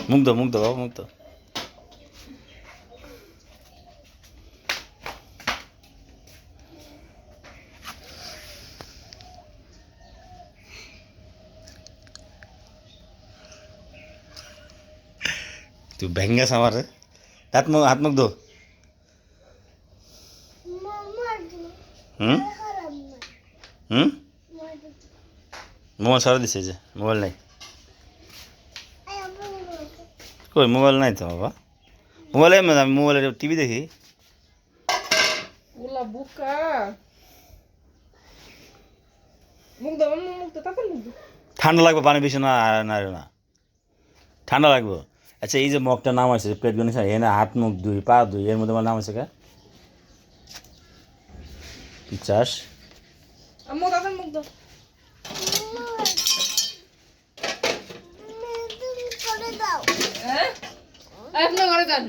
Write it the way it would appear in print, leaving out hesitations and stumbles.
মুখ দাও বাবা, মুখ দাও। তুই ভেঙ্গাস আমার হাত মুখ দো। হুম হুম মোবাইল সারা দিছে যে মোবাইল নাই। কই মোবাইল নাই তো বাবা, মোবাইলে আমি মোবাইলে টিভি দেখি। ওলা বুকা মুখ দাও, মুখ দাও, তাতে মুখ দাও। ঠান্ডা লাগবে, পানি বেশি না না না, ঠান্ডা লাগবে। আচ্ছা এই যে মগটা নাম আছে পেট গণেশ, এনে হাত মুখ ধুই পা ধুই, এর মধ্যে আমার নাম আছে কে চাষ। আম্মু তাতে মুখ দাও। হ্যাঁ আপনি ঘরে যান।